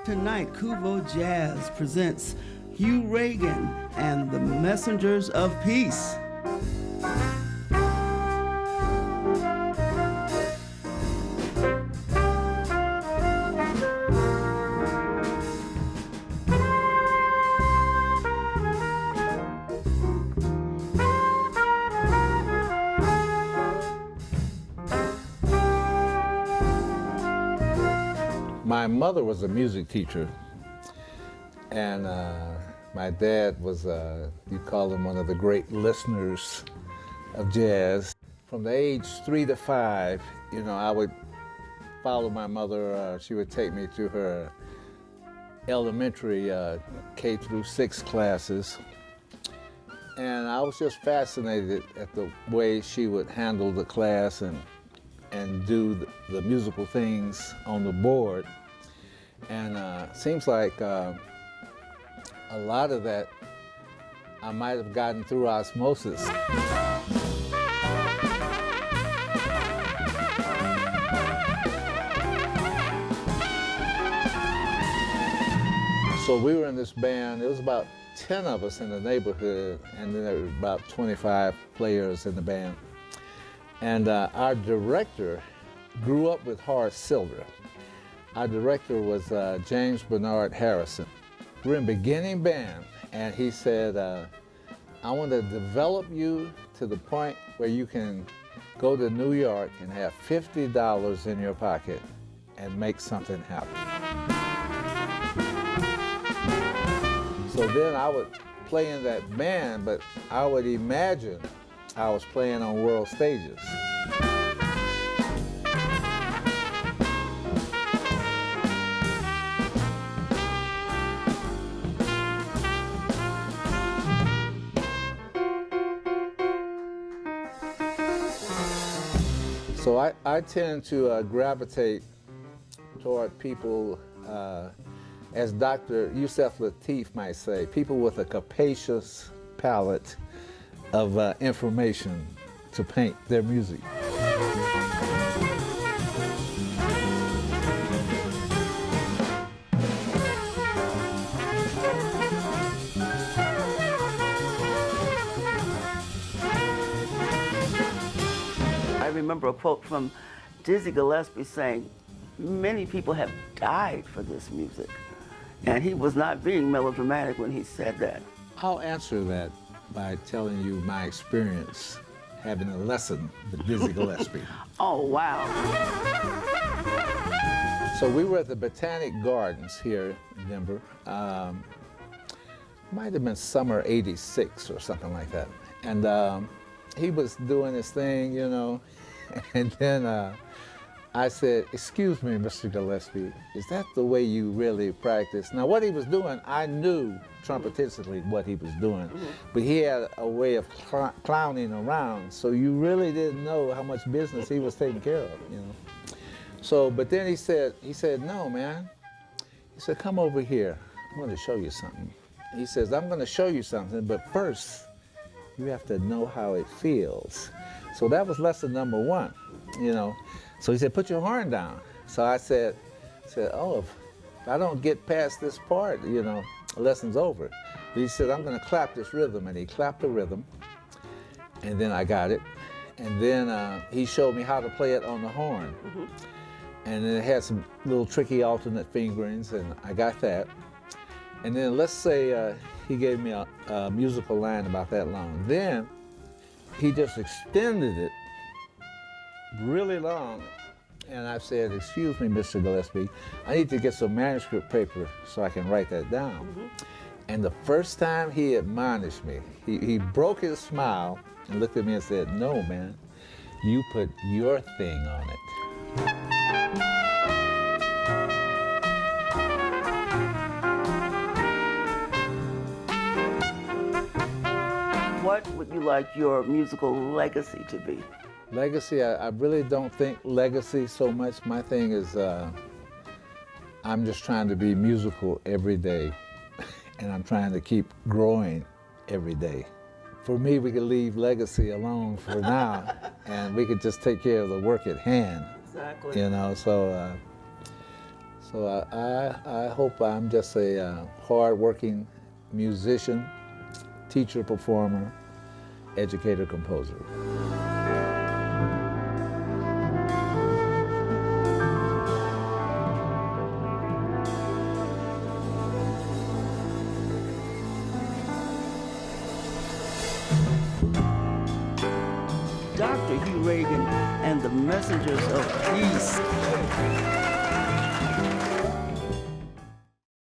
Tonight, KUVO Jazz presents Hugh Ragin and the Messengers of Peace. My mother was a music teacher, and my dad was, you call him one of the great listeners of jazz. From the age 3 to 5, I would follow my mother. She would take me to her elementary K through 6 classes, and I was just fascinated at the way she would handle the class and do the musical things on the board. And seems like a lot of that I might have gotten through osmosis. So we were in this band. There was about 10 of us in the neighborhood, and then there were about 25 players in the band. And our director grew up with Horace Silver. Our director was James Bernard Harrison. We're in beginning band, and he said, I want to develop you to the point where you can go to New York and have $50 in your pocket and make something happen. So then I would play in that band, but I would imagine I was playing on world stages. So I tend to gravitate toward people, as Dr. Yusef Lateef might say, people with a capacious palette of information to paint their music. I remember a quote from Dizzy Gillespie saying, many people have died for this music. And he was not being melodramatic when he said that. I'll answer that by telling you my experience having a lesson with Dizzy Gillespie. Oh, wow. So we were at the Botanic Gardens here in Denver. Might have been summer '86 or something like that. And he was doing his thing, and then I said, excuse me, Mr. Gillespie, is that the way you really practice? Now, what he was doing, I knew trumpetistically what he was doing, but he had a way of clowning around, so you really didn't know how much business he was taking care of, So, but then he said, no, man. He said, come over here. I'm going to show you something. He says, I'm going to show you something, but first, you have to know how it feels. So that was lesson number 1, So he said, put your horn down. So I said, oh, if I don't get past this part, the lesson's over. But he said, I'm going to clap this rhythm. And he clapped the rhythm. And then I got it. And then he showed me how to play it on the horn. And then it had some little tricky alternate fingerings, and I got that. And then let's say he gave me a musical line about that long. Then he just extended it really long. And I said, excuse me, Mr. Gillespie, I need to get some manuscript paper so I can write that down. And the first time he admonished me, he broke his smile and looked at me and said, no, man, you put your thing on it. What would you like your musical legacy to be? Legacy, I really don't think legacy so much. My thing is I'm just trying to be musical every day, and I'm trying to keep growing every day. For me, we could leave legacy alone for now, and we could just take care of the work at hand. Exactly. So So I hope I'm just a hard-working musician, teacher, performer, educator, composer. Dr. Hugh Ragin and the Messengers of Peace.